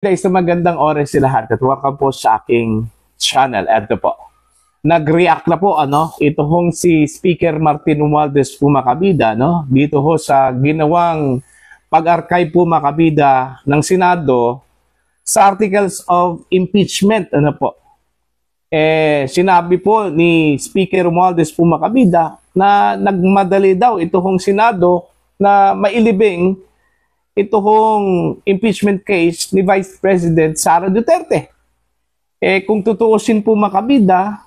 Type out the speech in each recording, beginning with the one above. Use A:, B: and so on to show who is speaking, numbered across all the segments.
A: Isang magandang oras sa lahat at welcome po sa aking channel. Ito po. Nag-react na po ito hong si Speaker Martin Romualdez po makabida dito ho sa ginawang pag-archive po makabida ng Senado sa articles of impeachment po. Sinabi po ni Speaker Romualdez po makabida na nagmadali daw ito hong Senado na mailibing ito hong impeachment case ni Vice President Sara Duterte. Kung tutuusin po makabida,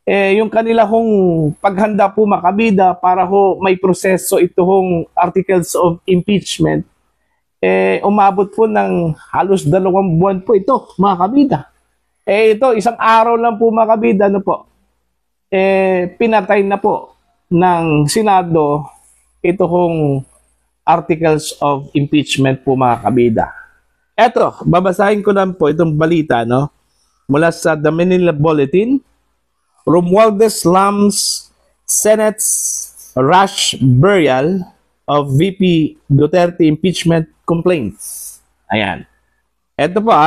A: yung kanila hong paghanda po makabida para ho may proseso ito hong articles of impeachment, umabot po ng halos 2 buwan po ito makabida. Ito, isang araw lang po makabida pinatay na po ng Senado ito hong articles of impeachment po mga kabida. Eto, babasahin ko lang po itong balita mula sa The Manila Bulletin. Romualdez slams Senate's rush burial of VP Duterte impeachment complaints. Ayan. Eto po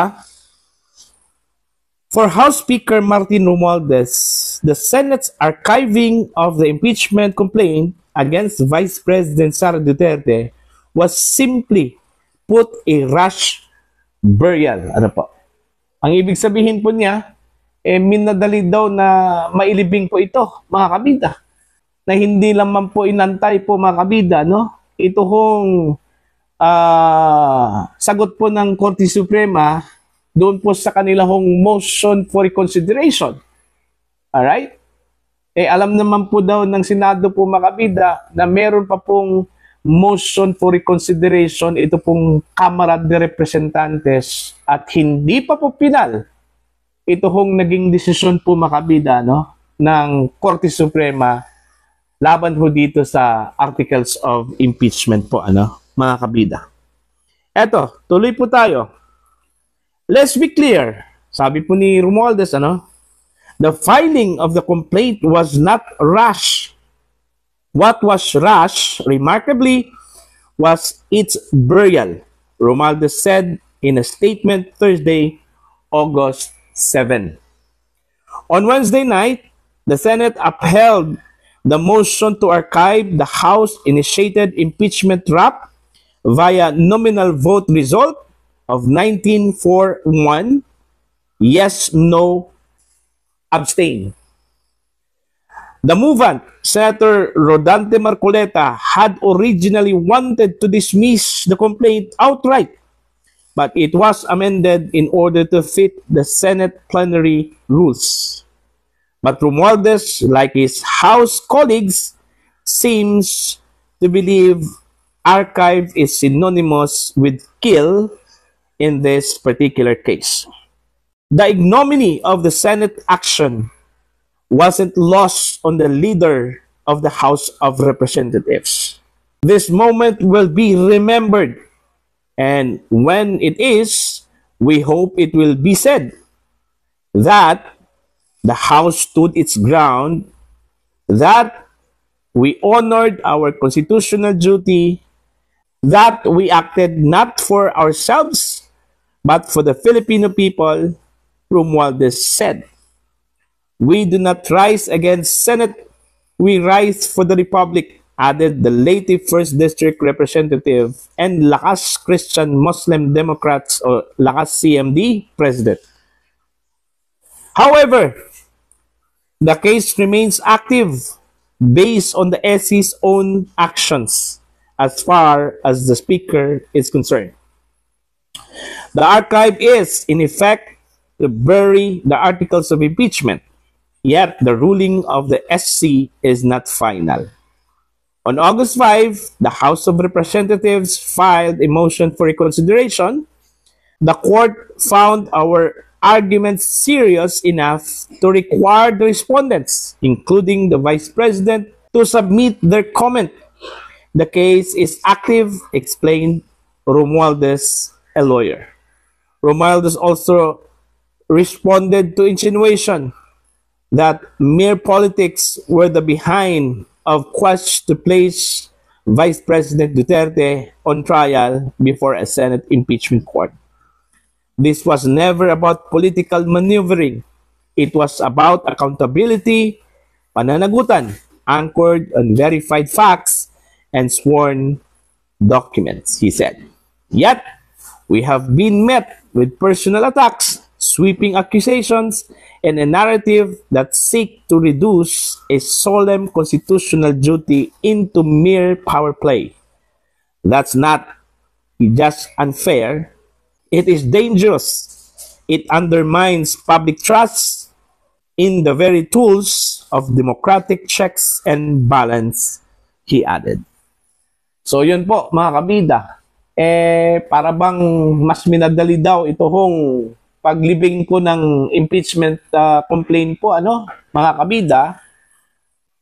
A: For House Speaker Martin Romualdez, the Senate's archiving of the impeachment complaint against Vice President Sara Duterte was simply put a rush burial. Ang ibig sabihin po niya, minadali daw na mailibing po ito, mga kabida. Na hindi lamang po inantay po, mga kabida, ito hong sagot po ng Korte Suprema doon po sa kanila hong motion for reconsideration. Alright? Alam naman po daw ng Senado po makabida na meron pa pong motion for reconsideration ito pong Kamara de Representantes at hindi pa po pinal ito hong naging desisyon po makabida ng Korte Suprema laban po dito sa articles of impeachment po mga kabida. Eto, tuloy po tayo. Let's be clear. Sabi po ni Romualdez the filing of the complaint was not rash. What was rash, remarkably, was its burial, Romualdez said in a statement Thursday, August 7. On Wednesday night, the Senate upheld the motion to archive the House-initiated impeachment rap via nominal vote result of 19-4-1, yes, no, abstain. The movant, Senator Rodante Marcoleta, had originally wanted to dismiss the complaint outright, but it was amended in order to fit the Senate plenary rules. But Romualdez, like his House colleagues, seems to believe archive is synonymous with kill in this particular case. The ignominy of the Senate action wasn't lost on the leader of the House of Representatives. This moment will be remembered, and when it is, we hope it will be said that the House stood its ground, that we honored our constitutional duty, that we acted not for ourselves, but for the Filipino people, Romualdez said. We do not rise against Senate, we rise for the Republic, added the late 1st District Representative and Lakas Christian Muslim Democrats or Lakas CMD President. However, the case remains active based on the SC's own actions as far as the Speaker is concerned. The archive is, in effect, to bury the articles of impeachment, yet the ruling of the SC is not final. On August 5, the House of Representatives filed a motion for reconsideration. The court found our arguments serious enough to require the respondents, including the Vice President, to submit their comment. The case is active, explained Romualdez, a lawyer. Romualdez also responded to insinuation that mere politics were the behind of quest to place Vice President Duterte on trial before a Senate impeachment court. This was never about political maneuvering. It was about accountability, pananagutan, anchored on verified facts and sworn documents, he said. Yet, we have been met with personal attacks, sweeping accusations, and a narrative that seek to reduce a solemn constitutional duty into mere power play. That's not just unfair, it is dangerous. It undermines public trust in the very tools of democratic checks and balance, he added. So yun po mga kabida, para bang mas minadali daw ito hong paglibing ko ng impeachment complaint po, mga kabida,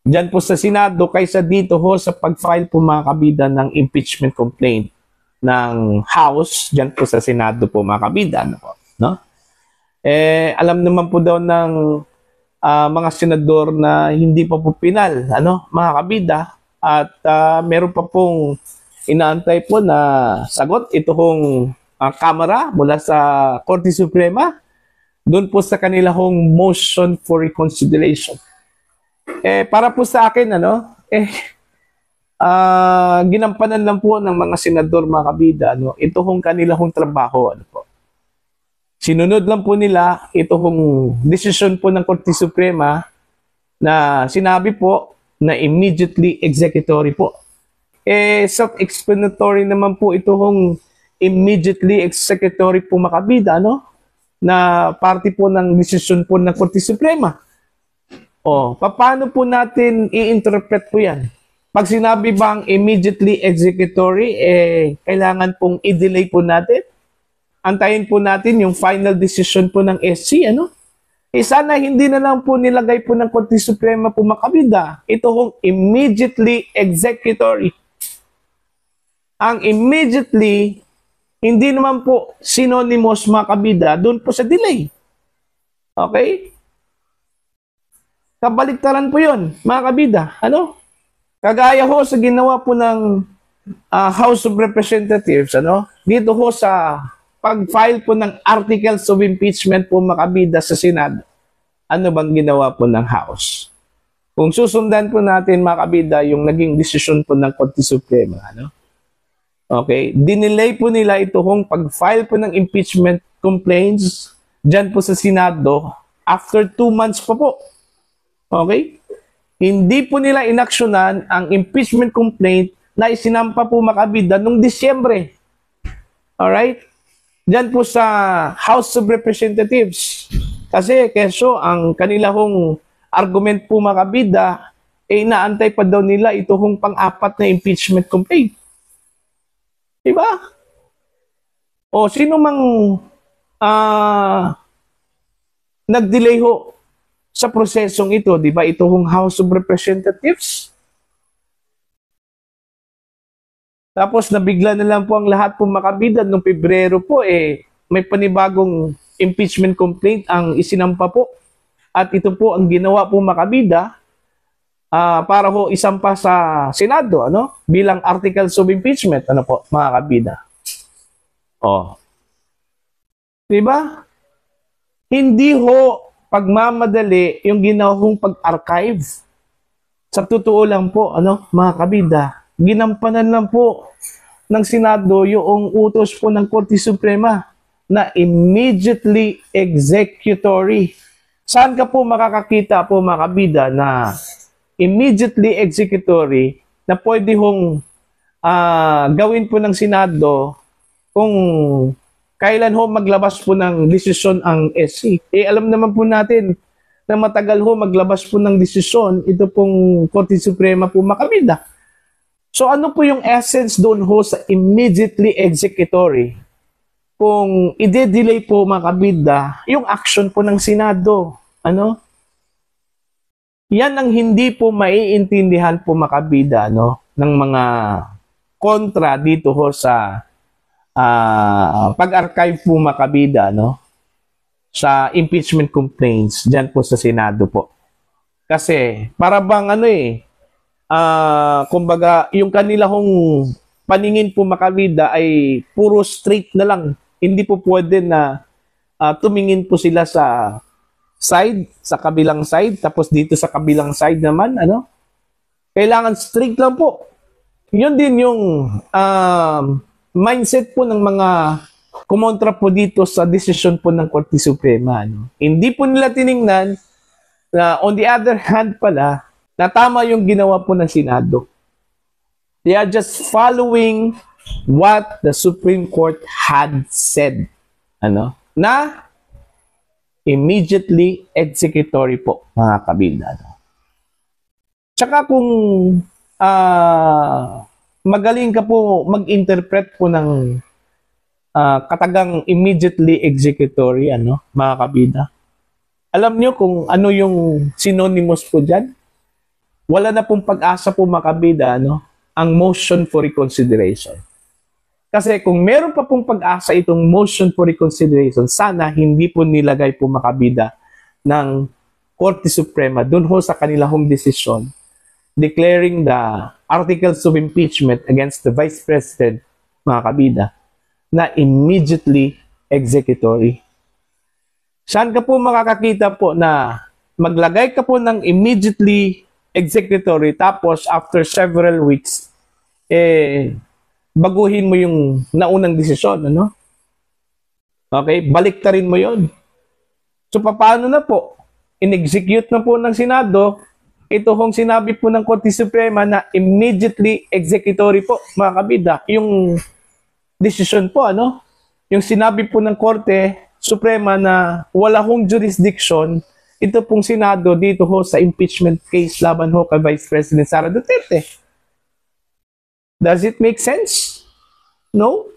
A: dyan po sa Senado kaysa dito ho sa pag-file po mga kabida ng impeachment complaint ng House, dyan po sa Senado po mga kabida. No? Alam naman po daw ng mga senador na hindi pa po pinal, mga kabida, at meron pa pong inaantay po na sagot ito hong Kamara mula sa Korte Suprema doon po sa kanila hong motion for reconsideration. Para po sa akin, ginampanan lang po ng mga senador, mga kabida, ito hong kanila hong trabaho. Sinunod lang po nila ito hong desisyon po ng Korte Suprema na sinabi po na immediately executory po. Self-explanatory naman po ito hong immediately executory po mga kabida, na parte po ng desisyon po ng Korte Suprema. Paano po natin i-interpret po yan? Pag sinabi bang immediately executory, kailangan pong i-delay po natin? Antayin po natin yung final decision po ng SC, sana hindi na lang po nilagay po ng Korte Suprema po mga kabida. Ito hong immediately executory. Ang immediately, hindi naman po synonymous mga kabida doon po sa delay. Okay? Kabaliktaran po yun, mga kabida. Kagaya ho sa ginawa po ng House of Representatives, dito ho sa pag-file po ng articles of impeachment po mga kabida sa Senado. Ano bang ginawa po ng House? Kung susundan po natin mga kabida yung naging desisyon po ng Korte Suprema, okay, dinelay po nila ito hong pag-file po ng impeachment complaints dyan po sa Senado after 2 months pa po. Okay? Hindi po nila inaksyonan ang impeachment complaint na isinampa po mga kabida noong Disyembre. Alright? Diyan po sa House of Representatives. Kasi keso ang kanila hong argument po mga kabida, inaantay pa daw nila ito hong pang-apat na impeachment complaint. Diba? Sino mang nag-delay ho sa prosesong ito, diba? Ito hong House of Representatives. Tapos nabigla na lang po ang lahat po makabida noong Pebrero po may panibagong impeachment complaint ang isinampa po. At ito po ang ginawa po makabida para ho isampa sa Senado bilang articles of impeachment po mga kabida. Diba? Hindi ho pagmamadali yung ginawang pag-archive. Sa totoo lang po mga kabida, ginampanan lang po ng Senado yung utos po ng Korte Suprema na immediately executory. Saan ka po makakakita po mga kabida na immediately executory na pwede hong gawin po ng Senado kung kailan ho maglabas po ng desisyon ang SC? Alam naman po natin na matagal ho maglabas po ng desisyon ito pong Korte Suprema po mga kabida. So ano po yung essence doon ho sa immediately executory? Kung i-delay po mga kabida, yung action po ng Senado. Yan ang hindi po maiintindihan po mga kabida ng mga kontra dito ho sa pag-archive po mga kabida sa impeachment complaints dyan po sa Senado po. Kasi para bang kumbaga, yung kanila hong paningin po makabida ay puro straight na lang. Hindi po pwede na tumingin po sila sa kabilang side, tapos dito sa kabilang side naman, kailangan strict lang po. Yun din yung mindset po ng mga kumontra po dito sa desisyon po ng Korte Suprema. Hindi po nila tiningnan na on the other hand pala, na tama yung ginawa po ng Senado. They are just following what the Supreme Court had said. Na immediately executory po, mga kabida. Tsaka kung magaling ka po mag-interpret po ng katagang immediately executory, mga kabida. Alam nyo kung ano yung synonymous po dyan? Wala na pong pag-asa po, mga kabida, ang motion for reconsideration. Kasi kung meron pa pong pag-asa itong motion for reconsideration, sana hindi po nilagay po, mga kabida, ng Korte Suprema dun ho sa kanilang desisyon declaring the articles of impeachment against the Vice President, mga kabida, na immediately executory. Saan ka po makakakita po na maglagay ka po ng immediately executory tapos after several weeks, baguhin mo yung naunang desisyon, Okay? Baliktarin mo yon. So, paano na po? In-execute na po ng Senado, ito hong sinabi po ng Korte Suprema na immediately executory po, mga kabida. Yung decision po, yung sinabi po ng Korte Suprema na wala hong jurisdiction, ito pong Senado dito ho sa impeachment case laban ho kay Vice President Sara Duterte. Does it make sense? No?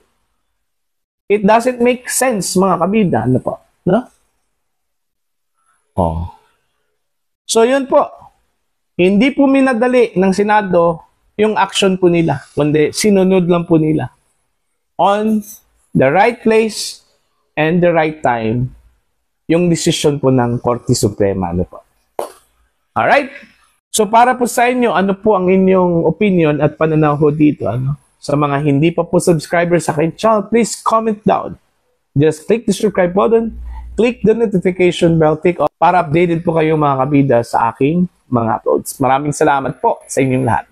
A: It doesn't make sense, mga kabida. Po? So, yun po. Hindi po minadali ng Senado yung action po nila, kundi sinunod lang po nila. On the right place and the right time, yung decision po ng Korte Suprema. Po? Alright? So, para po sa inyo, ano po ang inyong opinion at pananaw ho dito? Sa mga hindi pa po subscribers sa akin channel, please comment down. Just click the subscribe button, click the notification bell, tick off para updated po kayo, mga kabida, sa aking mga uploads. Maraming salamat po sa inyong lahat.